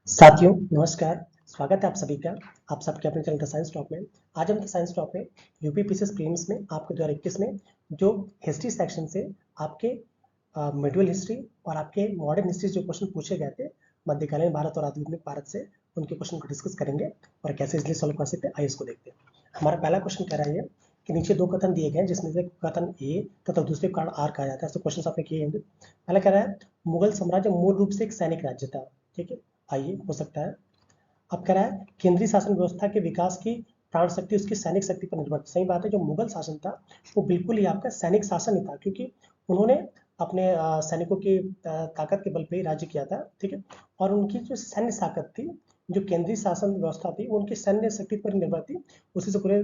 साथियों नमस्कार। स्वागत है आप सभी का आप सबके अपने चैनल द साइंस टॉप में। आज हम द साइंस टॉप में यूपी पीसीएस प्रीलिम्स में आपके 2021 में जो हिस्ट्री सेक्शन से आपके मिडिवल हिस्ट्री और आपके मॉडर्न हिस्ट्री जो क्वेश्चन पूछे गए थे मध्यकालीन भारत और आधुनिक भारत से, उनके क्वेश्चन को डिस्कस करेंगे और कैसे इसलिए सॉल्व कर सकते हैं। आइए इसको देखते हैं। हमारा पहला क्वेश्चन कह रहा है कि नीचे दो कथन दिए गए हैं जिसमें से कथन ए तथा दूसरे कारण आर कहा जाता है। तो क्वेश्चन आपने किए होंगे। पहला कह रहा है मुगल साम्राज्य मूल रूप से एक सैनिक राज्य था। ठीक है, आइए हो सकता है। अब कह रहा है केंद्रीय शासन व्यवस्था के विकास की प्राण शक्ति उसकी सैनिक शक्ति पर निर्भर। सही बात है, जो मुगल शासन था वो बिल्कुल ही आपका सैनिक शासन ही था, क्योंकि उन्होंने अपने सैनिकों की ताकत के बल पे ही राज्य किया था। ठीक है, और उनकी जो सैन्य ताकत थी, जो केंद्रीय शासन व्यवस्था थी, वो उनकी सैन्य शक्ति पर निर्भर थी। उसी से पूरे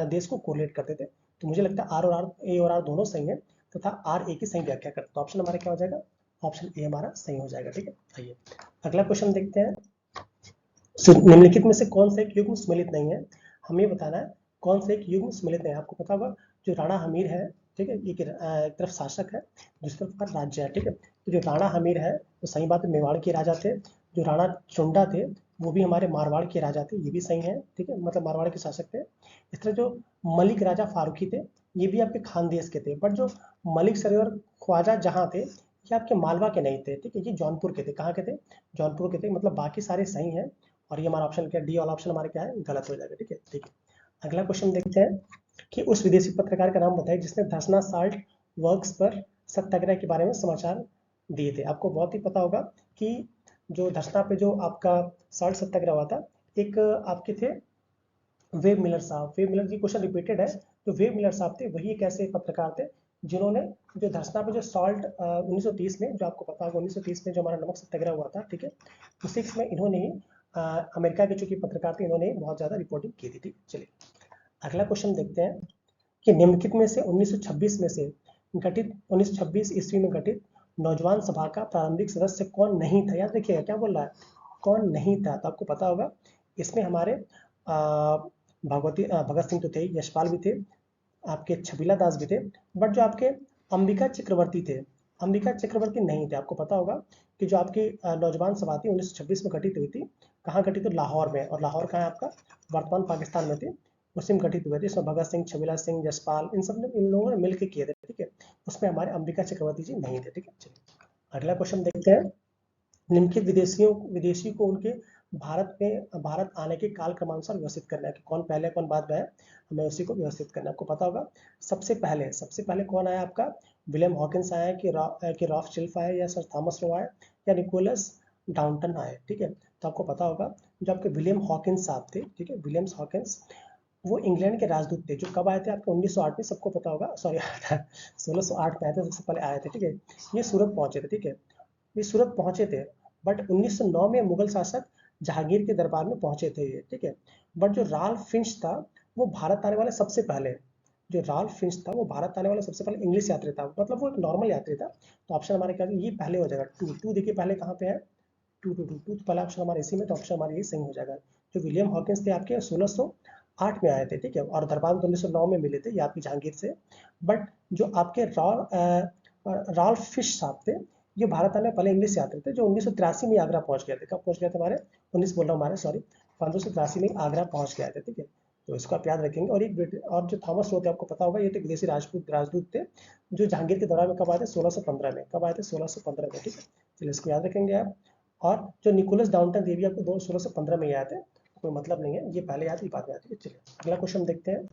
देश को कोरिलेट करते थे। तो मुझे लगता है आर और आर, ए और आर दोनों सही है तथा आर ए की सही व्याख्या करते। तो ऑप्शन हमारा क्या हो जाएगा? ऑप्शन ए हमारा सही हो जाएगा। ठीक है, आइए अगला क्वेश्चन देखते हैं। निम्नलिखित में से कौन सा एक युग्म सम्मिलित नहीं है? हमें बताना है कौन सा एक युग्म सम्मिलित नहीं है। आपको पता होगा जो राणा हमीर है, ठीक है, एक तरफ शासक है, दूसरी तरफ राज्य है। ठीक है, तो जो राणा हमीर है वो सही बात है, मेवाड़ के राजा थे। जो राणा चुंडा थे वो भी हमारे मारवाड़ के राजा थे, ये भी सही है। ठीक है, मतलब मारवाड़ के शासक थे। इस तरह जो मलिक राजा फारूकी थे ये भी आपके खानदेश के थे। बट जो मलिक सरोवर ख्वाजा जहाँ थे ये आपके मालवा के नहीं थे। ठीक है, ये जौनपुर के थे। कहाँ के थे? जौनपुर के थे। मतलब बाकी सारे सही हैं और ये हमारा ऑप्शन क्या, डी वाला ऑप्शन हमारा क्या है, गलत हो जाएगा। ठीक है, ठीक है। अगला क्वेश्चन देखते हैं कि उस विदेशी पत्रकार का नाम बताइए जिसने धसना साल्ट वर्क्स पर सत्याग्रह के बारे में समाचार दिए थे। आपको बहुत ही पता होगा कि जो धसना पे जो आपका साल्ट सत्याग्रह हुआ था, एक आपके थे वेब मिलर साहब। वेब मिलर जी, क्वेश्चन रिपीटेड है। जो वेब मिलर साहब थे वही एक ऐसे पत्रकार थे जिन्होंने जो धसना पे जो सॉल्ट 1930 में, जो आपको पता होगा 1930 में जो हमारा नमक सत्याग्रह हुआ था, ठीक है, उसी में इन्होंने ही अमेरिका के चूंकि पत्रकार थे, इन्होंने बहुत ज्यादा रिपोर्टिंग की थी। ठीक, चलिए अगला क्वेश्चन देखते हैं कि निम्नलिखित में से 1926 में से गठित 1926 ईस्वी में गठित नौजवान सभा का प्रारंभिक सदस्य कौन नहीं था? याद रखिएगा क्या बोल रहा है, कौन नहीं था। तो आपको पता होगा इसमें हमारे भगत सिंह तो थे, यशपाल भी थे, आपके छबीला दास भी थे। बट जो आपके अंबिका चक्रवर्ती थे, अंबिका चक्रवर्ती नहीं थे। आपको पता होगा कि जो आपकी नौजवान सभा थी 1926 में गठित हुई थी, कहाँ गठित हुई? लाहौर में। और लाहौर कहाँ है आपका? वर्तमान पाकिस्तान में थी। उसी में गठित हुए थे। इसमें भगत सिंह, छबीला सिंह, यशपाल, इन सब ने, इन लोगों ने मिलकर किए थे। ठीक है, उसमें हमारे अंबिका चक्रवर्ती जी नहीं थे। ठीक है, चलिए अगला क्वेश्चन देखते हैं। निम्नलिखित विदेशी को उनके भारत आने के काल क्रमानुसार व्यवस्थित करना है कि कौन पहले कौन बाद में है, हमें उसी को व्यवस्थित करना है। आपको पता होगा सबसे पहले कौन आया आपका? विलियम हॉकिंस आया कि रॉथस्चिल्ड आया, या सर थॉमस रो आया, या निकोलस डाउंटन आए। ठीक है, तो आपको पता होगा जो आपके विलियम हॉकिंस साहब थे, ठीक है, विलियम हॉकिंस, वो इंग्लैंड के राजदूत थे। जो कब आए थे आपके? 1908 में, सबको पता होगा। सॉरी 1608 में आए थे, सबसे पहले आए थे। ठीक है, ये सूरत पहुंचे थे। ठीक है, ये सूरत पहुंचे थे। बट 1909 में मुगल शासक जहांगीर के दरबार में पहुंचे थे ये। ठीक है, बट जो राल्फ फिंच था वो भारत आने वाले सबसे पहले, जो राल्फ फिंच था वो भारत आने वाला सबसे पहले इंग्लिश यात्री था। मतलब वो एक नॉर्मल यात्री था। तो ऑप्शन हमारे क्या, ये पहले हो जाएगा। टू देखिए पहले कहाँ पे है, टू तो पहला ऑप्शन हमारे इसी में, तो ऑप्शन हमारे ये सही हो जाएगा। जो विलियम हॉकिंस थे आपके 1608 में आए थे। ठीक है, और दरबार में 1909 में मिले थे, ये आपकी जहांगीर से। बट जो आपके राल्फ फिश साहब थे, ये भारत आने पहले इंग्लिश यात्री थे, जो 1983 में आगरा पहुंच गए थे। कब पहुंच गए थे हमारे? 19 बोल रहा हूँ हमारे, सॉरी, 1583 में आगरा पहुंच गए थे। ठीक है, तो इसको आप याद रखेंगे। और एक और जो थॉमस रो थे, आपको पता होगा, ये तो विदेशी राजदूत थे, जो जहांगीर के दौरान में कब आए थे? 1615 में। कब आए थे? 1615 में। ठीक है, चलिए इसको याद रखेंगे आप। और जो निकोलस डाउंटन देवी आपको 1615 में आए थे, कोई मतलब नहीं है, ये पहले याद, ये बाद में आती है। चलिए अगला क्वेश्चन देखते हैं।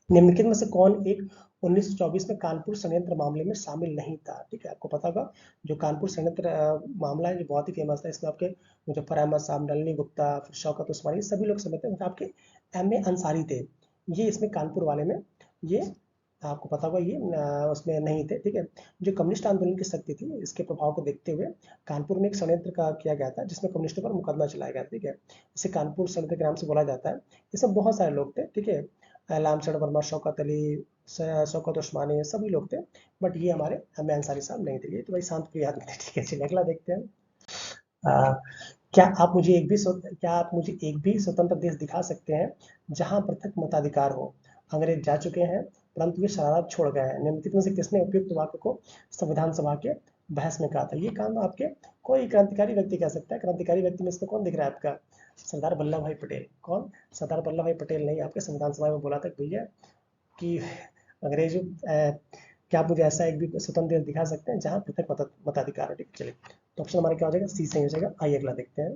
निम्नलिखित में से कौन एक 1924 में कानपुर संयंत्र मामले में शामिल नहीं था? ठीक है, आपको पता होगा जो कानपुर संयंत्र मामला है, जो बहुत ही फेमस था। इसमें आपके मुजफ्फर अहमद साहब, नलिनी गुप्ता, फिर शौकत उस्मानी, सभी लोग समेत थे। आपके एम ए अंसारी थे, ये इसमें कानपुर वाले में, ये आपको पता होगा ये उसमें नहीं थे। ठीक है, जो कम्युनिस्ट आंदोलन की शक्ति थी, इसके प्रभाव को देखते हुए कानपुर में एक षड्यंत्र का किया गया था, जिसमें कम्युनिस्टों पर मुकदमा चलाया गया। ठीक है, इसे कानपुर षड्यंत्र के नाम से बोला जाता है। इसमें बहुत सारे लोग थे। ठीक है, लामचंद वर्मा, शौकत अली, शौकत उस्मानी, सभी लोग थे। बट ये हमारे एम ए अंसारी साहब नहीं थे। ये तो भाई शांत प्रिय आदमी थे। ठीक है, चलिए अगला देखते हैं। आ, क्या आप मुझे एक भी स्वतंत्र देश दिखा सकते हैं जहां पृथक मताधिकार हो? अंग्रेज जा चुके हैं परंतु वे शरारत छोड़ गए हैं। निम्नलिखित में से किसने उपयुक्त वाक्य को संविधान सभा के बहस में कहा था? ये काम आपके कोई क्रांतिकारी व्यक्ति कह सकता है। क्रांतिकारी व्यक्ति में इसमें कौन दिख रहा है आपका? सरदार वल्लभ भाई पटेल। कौन? सरदार वल्लभ भाई पटेल नहीं, आपके संविधान सभा में बोला था भैया कि अंग्रेज क्या आप मुझे ऐसा एक भी स्वतंत्र देश दिखा सकते हैं जहां पृथक मताधिकार हो? ठीक है, चलिए तो ऑप्शन हमारा क्या हो जाएगा? सी सही हो जाएगा। आइए अगला देखते हैं।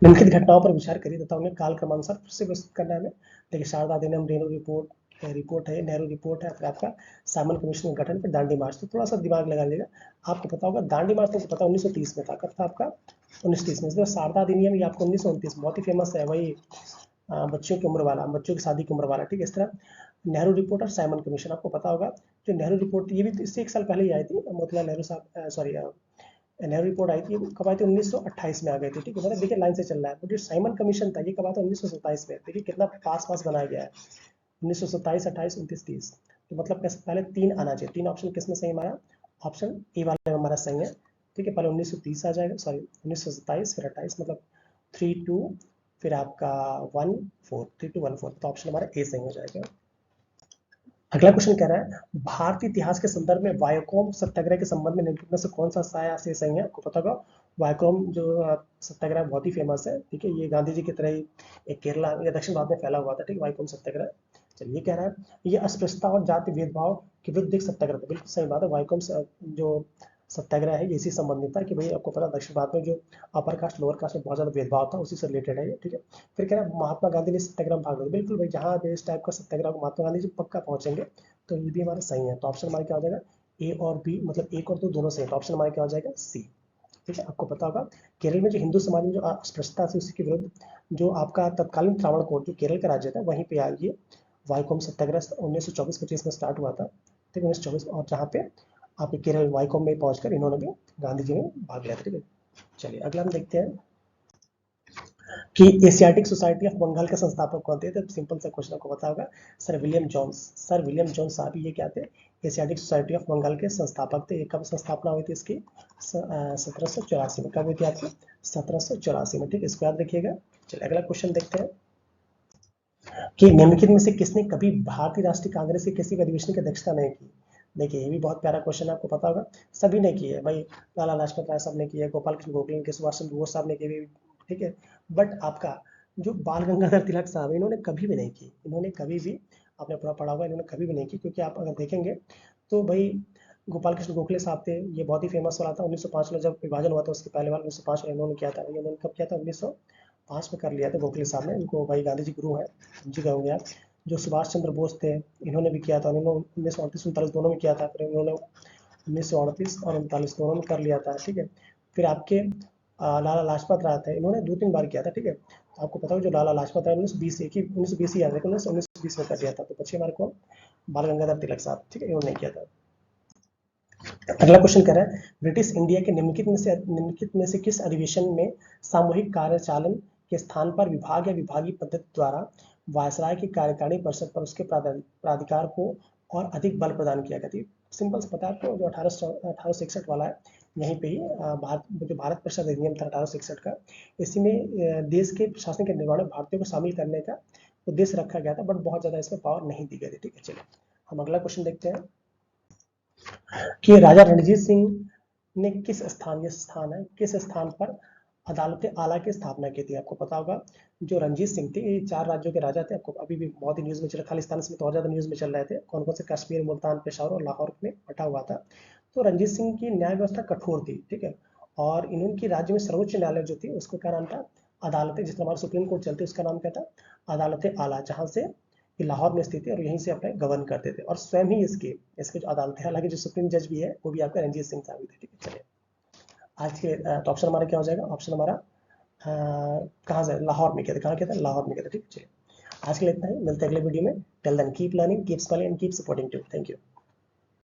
निम्नलिखित घटनाओं पर विचार करिए तथा उन्हें काल क्रमानुसार से विस्तृत करना है। देखिए शारदा अधिनियम, रेणु रिपोर्ट है, नेहरू रिपोर्ट है, फिर आपका साइमन कमीशन का गठन, फिर दांडी मार्च। तो थोड़ा सा दिमाग लगा लीजिएगा, आपको पता होगा दांडी मार्च तो पता 1930 में था। कब था आपका? 1930 में। शारदा अधिनियम ये आपको 1929 बहुत ही फेमस है, वही बच्चों की उम्र वाला, बच्चों की शादी की उम्र वाला। ठीक है, इस तरह नेहरू रिपोर्ट और साइमन कमीशन आपको पता होगा। जो नेहरू रिपोर्ट ये भी इससे 1 साल पहले ही आई थी। मोतीलाल नेहरू साहब सॉरी नेहरू रिपोर्ट आई थी, कब आई थी? 1928 में आ गई थी। ठीक है, मतलब देखिए लाइन से चल रहा है। जो साइमन कमीशन था ये कब आया था? 1927 में। देखिए कितना पास बनाया गया है, 1927, 28, 29, 30। तो मतलब पहले 3 आना चाहिए। 3 ऑप्शन किसमें सही हमारा? ऑप्शन ए वाले में हमारा सही है। ठीक है, पहले 1930 आ जाएगा, सॉरी 1927, फिर 28, मतलब 3 2, फिर आपका 1 4, 3 2 1 4। तो ऑप्शन हमारा ए सही हो जाएगा। अगला क्वेश्चन कह रहा है भारतीय इतिहास के संदर्भ में वायकोम सत्याग्रह के संबंध में निम्नलिखित में से कौन सा से सही है? आपको पता होगा वायकोम जो सत्याग्रह बहुत ही फेमस है। ठीक है, ये गांधी जी की तरह ही एक केरला या दक्षिण भारत में फैला हुआ था। ठीक, वायकोम सत्याग्रह। चलिए कह रहा है ये अस्पृश्यता और जाति भेदभाव के विरुद्ध एक सत्याग्रह था। बिल्कुल सही बात है। वायकोम जो सत्याग्रह है ये इसी संबंधित था कि भाई आपको पता दक्षिण भारत में जो अपर कास्ट लोअर कास्ट में बहुत ज्यादा भेदभाव था, उसी से रिलेटेड है ये। ठीक है, फिर कह रहा है महात्मा गांधी ने सत्याग्रह में भाग लिया। बिल्कुल भाई, जहाँ इस टाइप का सत्याग्रह महात्मा गांधी जी पक्का पहुंचेंगे तो ये भी हमारा सही है। तो ऑप्शन हमारा क्या हो जाएगा? ए और बी, मतलब 1 और 2 दोनों सही है। तो ऑप्शन हमारा क्या हो जाएगा? सी। ठीक है, आपको पता होगा केरल में जो हिंदू समाज में जो अस्पृश्यता थी उसके विरुद्ध जो आपका तत्कालीन त्रावणकोर जो केरल का राज्य था वहीं पे आई ये वाईकोम सत्याग्रह 1924-25 में स्टार्ट हुआ था। ठीक है, 1924। और जहाँ पे आपके केरल वाईकोम में पहुंचकर इन्होंने भी गांधी जी ने भाग लिया था। ठीक है, चलिए अगला हम देखते हैं कि एशियाटिक सोसाइटी ऑफ बंगाल के संस्थापक कौन थे? तो सिंपल सा क्वेश्चन आपको पता होगा, sir William Jones. Sir William Jones साहब ये क्या थे? एशियाटिक सोसाइटी ऑफ बंगाल के संस्थापक थे। ये कब स्थापना हुई थी इसकी? 1784 में। कब हुई थी आपकी? 1784 में। ठीक, इसको याद रखिएगा। चलिए अगला क्वेश्चन देखते हैं कि निम्नलिखित में से किसने कभी भारतीय राष्ट्रीय कांग्रेस के किसी भी अधिवेशन की अध्यक्षता नहीं की? देखिए ये भी बहुत प्यारा क्वेश्चन है, आपको पता होगा सभी ने की है भाई। लाला लाजपत राय साहब ने की है, गोपाल कृष्ण गोखले ने, सुभाष चंद्र बोस साहब ने की। ठीक है, बट आपका जो बाल गंगाधर तिलक साहब इन्होंने कभी भी नहीं की। इन्होंने कभी भी, आपने पूरा पढ़ा होगा, इन्होंने कभी भी नहीं की। क्योंकि आप अगर देखेंगे तो भाई गोपाल कृष्ण गोखले साहब थे, ये बहुत ही फेमस वाला था। 1905 में जब विभाजन हुआ था उसके पहले बार 1905 में इन्होंने किया था। इन्होंने कब किया था? 1905 में कर लिया था गोखले साहब ने। इनको भाई गांधी जी गुरु है, समझी कहोगे आप। जो सुभाष चंद्र बोस थे इन्होंने भी किया था। उन्होंने 1938-39 दोनों में किया था। फिर इन्होंने 1938 और 39 दोनों में कर लिया था। ठीक है, फिर आपके लाला लाजपत राय थे, इन्होंने 2-3 बार किया था। ठीक है, तो आपको पता हो जो लाला लाजपत राय 1920 ही याद है, 1920 में कर दिया था। तो बच्चे हमारे को बाल गंगाधर तिलक साहब। ठीक है, इन्होंने नहीं किया था। अगला क्वेश्चन कर रहा है ब्रिटिश इंडिया के निम्नलिखित में से किस अधिवेशन में सामूहिक कार्यचालन के स्थान पर विभाग या विभागीय पद्धति द्वारा वायसराय की कार्यकारिणी परिषद पर उसके प्राधिकार को और अधिक बल प्रदान किया गया? सिंपल से पता है आपको, जो 1861 वाला है, यहीं पे ही जो भारत परिषद अधिनियम था 1861 का, इसी में देश के प्रशासन के निर्माण में भारतीयों को शामिल करने का उद्देश्य रखा गया था। बट बहुत ज्यादा इसमें पावर नहीं दी गई थी। ठीक है, चलिए हम अगला क्वेश्चन देखते हैं कि राजा रणजीत सिंह ने किस स्थान, ये स्थान है, किस स्थान पर अदालत आला की स्थापना की थी? आपको पता होगा जो रणजीत सिंह थे ये 4 राज्यों के राजा थे। आपको अभी भी बहुत ही न्यूज में चल रहा, खालिस्तान में तो और ज्यादा न्यूज में चल रहे थे। कौन कौन से? कश्मीर, मुल्तान, पेशावर और लाहौर में बटा हुआ था। तो रणजीत सिंह की न्याय व्यवस्था कठोर थी। ठीक है, और इनकी राज्य में सर्वोच्च न्यायालय जो थी उसका क्या नाम था? अदालत, जिस हमारा सुप्रीम कोर्ट चलती है उसका नाम क्या था? अदालत आला, जहां से ये लाहौर में स्थित है और यहीं से अपने गवर्न करते थे। और स्वयं ही इसके जो अदालत है, हालांकि जो सुप्रीम जज भी है वो भी आपका रणजीत सिंह साहब थे। ठीक है, चलिए आज के तो ऑप्शन हमारा क्या हो जाएगा? ऑप्शन हमारा कहाँ से? लाहौर में किया था। कहाँ किया था? लाहौर में किया था। ठीक है, चलिए आज के लिए इतना ही, मिलते हैं अगले वीडियो में। Till then keep learning, keep smiling and keep supporting too. Thank you.